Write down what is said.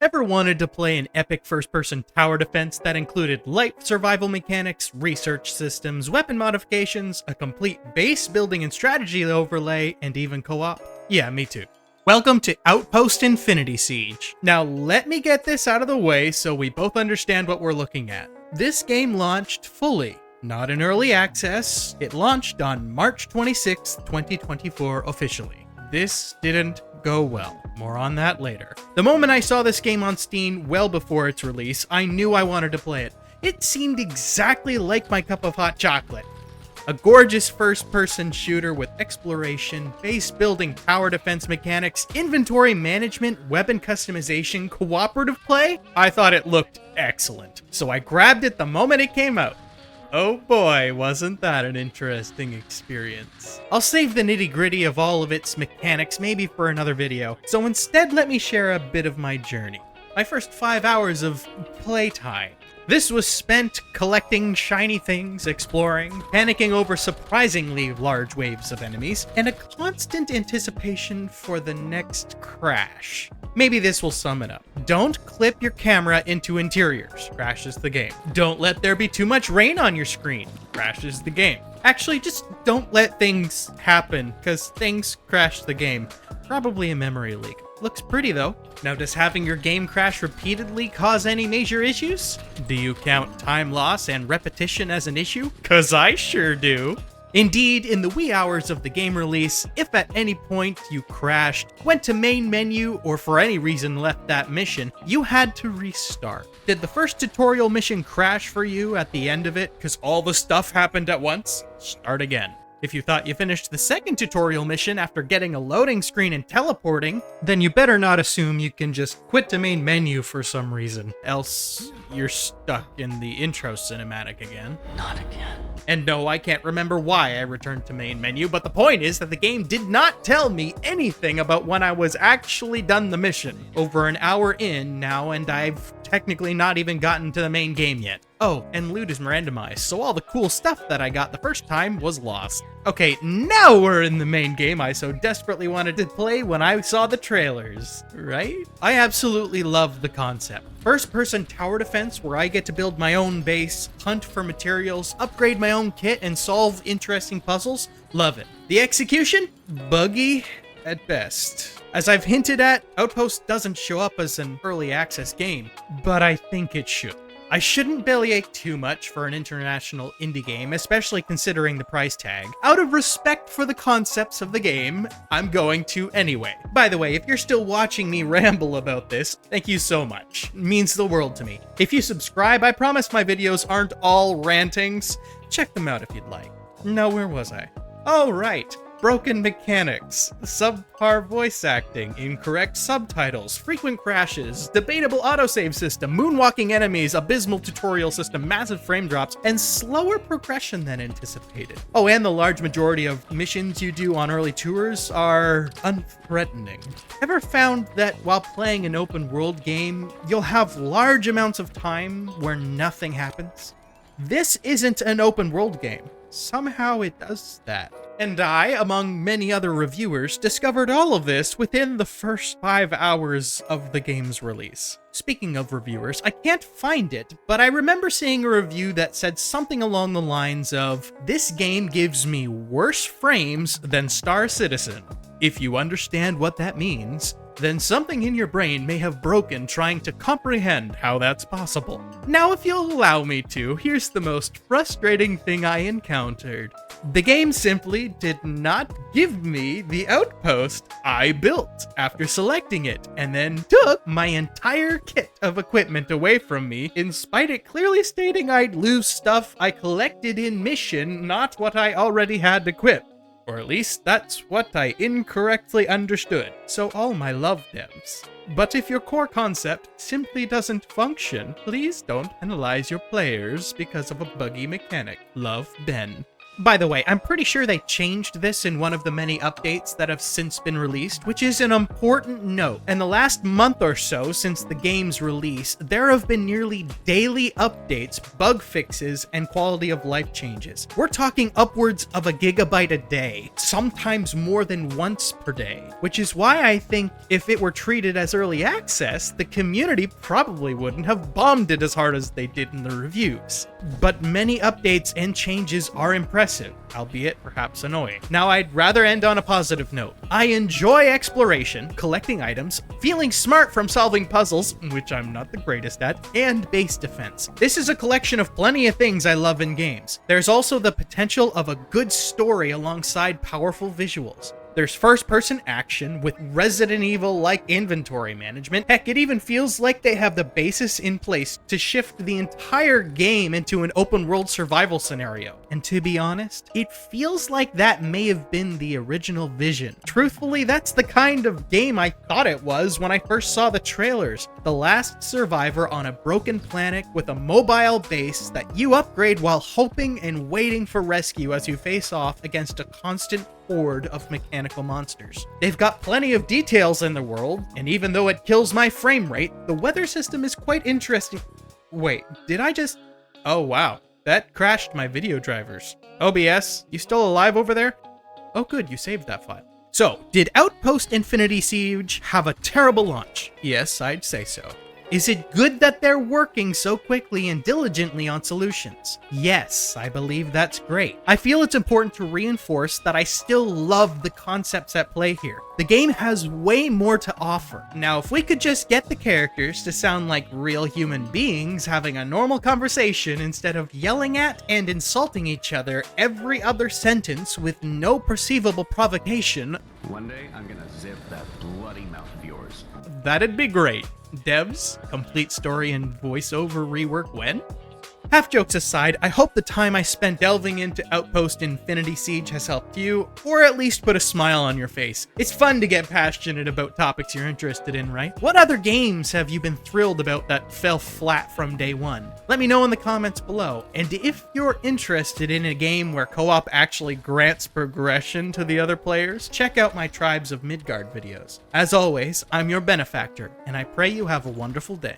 Ever wanted to play an epic first-person tower defense that included light survival mechanics, research systems, weapon modifications, a complete base building and strategy overlay, and even co-op? Yeah, me too. Welcome to Outpost Infinity Siege. Now let me get this out of the way so we both understand what we're looking at. This game launched fully, not in early access. It launched on March 26, 2024 officially. This didn't go well. More on that later. The moment I saw this game on Steam well before its release, I knew I wanted to play it. It seemed exactly like my cup of hot chocolate. A gorgeous first-person shooter with exploration, base building, tower defense mechanics, inventory management, weapon customization, cooperative play. I thought it looked excellent, so I grabbed it the moment it came out. Oh boy, wasn't that an interesting experience. I'll save the nitty-gritty of all of its mechanics maybe for another video, so instead let me share a bit of my journey. My first 5 hours of playtime. This was spent collecting shiny things, exploring, panicking over surprisingly large waves of enemies, and a constant anticipation for the next crash. Maybe this will sum it up. Don't clip your camera into interiors, crashes the game. Don't let there be too much rain on your screen, crashes the game. Actually, just don't let things happen, because things crash the game. Probably a memory leak. Looks pretty though. Now, does having your game crash repeatedly cause any major issues? Do you count time loss and repetition as an issue? 'Cause I sure do. Indeed, in the wee hours of the game release, if at any point you crashed, went to main menu, or for any reason left that mission, you had to restart. Did the first tutorial mission crash for you at the end of it because all the stuff happened at once? Start again. If you thought you finished the second tutorial mission after getting a loading screen and teleporting, then you better not assume you can just quit the main menu for some reason, else you're stuck in the intro cinematic again. Not again. And no, I can't remember why I returned to main menu, but the point is that the game did not tell me anything about when I was actually done the mission. Over an hour in now, and I've technically not even gotten to the main game yet. Oh, and loot is randomized, so all the cool stuff that I got the first time was lost. Okay, now we're in the main game I so desperately wanted to play when I saw the trailers, right? I absolutely love the concept. First-person tower defense where I get to build my own base, hunt for materials, upgrade my own kit, and solve interesting puzzles. Love it. The execution? Buggy at best. As I've hinted at, Outpost doesn't show up as an early access game, but I think it should. I shouldn't bellyache too much for an international indie game, especially considering the price tag. Out of respect for the concepts of the game, I'm going to anyway. By the way, if you're still watching me ramble about this, thank you so much. It means the world to me. If you subscribe, I promise my videos aren't all rantings. Check them out if you'd like. Now, where was I? Oh, right. Broken mechanics, subpar voice acting, incorrect subtitles, frequent crashes, debatable autosave system, moonwalking enemies, abysmal tutorial system, massive frame drops, and slower progression than anticipated. Oh, and the large majority of missions you do on early tours are unthreatening. Ever found that while playing an open world game, you'll have large amounts of time where nothing happens? This isn't an open world game. Somehow it does that. And I, among many other reviewers, discovered all of this within the first 5 hours of the game's release. Speaking of reviewers, I can't find it, but I remember seeing a review that said something along the lines of, "This game gives me worse frames than Star Citizen." If you understand what that means, then something in your brain may have broken trying to comprehend how that's possible. Now, if you'll allow me to, here's the most frustrating thing I encountered. The game simply did not give me the outpost I built after selecting it, and then took my entire kit of equipment away from me, in spite it clearly stating I'd lose stuff I collected in mission, not what I already had equipped. Or at least that's what I incorrectly understood. So all my love, devs. But if your core concept simply doesn't function, please don't penalize your players because of a buggy mechanic. Love, Ben. By the way, I'm pretty sure they changed this in one of the many updates that have since been released, which is an important note. In the last month or so since the game's release, there have been nearly daily updates, bug fixes, and quality of life changes. We're talking upwards of a gigabyte a day, sometimes more than once per day, which is why I think if it were treated as early access, the community probably wouldn't have bombed it as hard as they did in the reviews. But many updates and changes are impressive, albeit perhaps annoying. Now, I'd rather end on a positive note. I enjoy exploration, collecting items, feeling smart from solving puzzles, which I'm not the greatest at, and base defense. This is a collection of plenty of things I love in games. There's also the potential of a good story alongside powerful visuals. There's first-person action with Resident Evil-like inventory management. Heck, it even feels like they have the basis in place to shift the entire game into an open-world survival scenario. And to be honest, it feels like that may have been the original vision. Truthfully, that's the kind of game I thought it was when I first saw the trailers. The last survivor on a broken planet with a mobile base that you upgrade while hoping and waiting for rescue as you face off against a constant horde of mechanical monsters. They've got plenty of details in the world, and even though it kills my frame rate, the weather system is quite interesting. Wait, did I just... Oh wow, that crashed my video drivers. OBS, you still alive over there? Oh good, you saved that file. So, did Outpost Infinity Siege have a terrible launch? Yes, I'd say so. Is it good that they're working so quickly and diligently on solutions? Yes, I believe that's great. I feel it's important to reinforce that I still love the concepts at play here. The game has way more to offer. Now, if we could just get the characters to sound like real human beings having a normal conversation instead of yelling at and insulting each other every other sentence with no perceivable provocation. One day, I'm gonna zip that bloody mouth of yours. That'd be great. Devs, complete story and voiceover rework when? Half jokes aside, I hope the time I spent delving into Outpost Infinity Siege has helped you, or at least put a smile on your face. It's fun to get passionate about topics you're interested in, right? What other games have you been thrilled about that fell flat from day one? Let me know in the comments below. And if you're interested in a game where co-op actually grants progression to the other players, check out my Tribes of Midgard videos. As always, I'm your Benefactor, and I pray you have a wonderful day.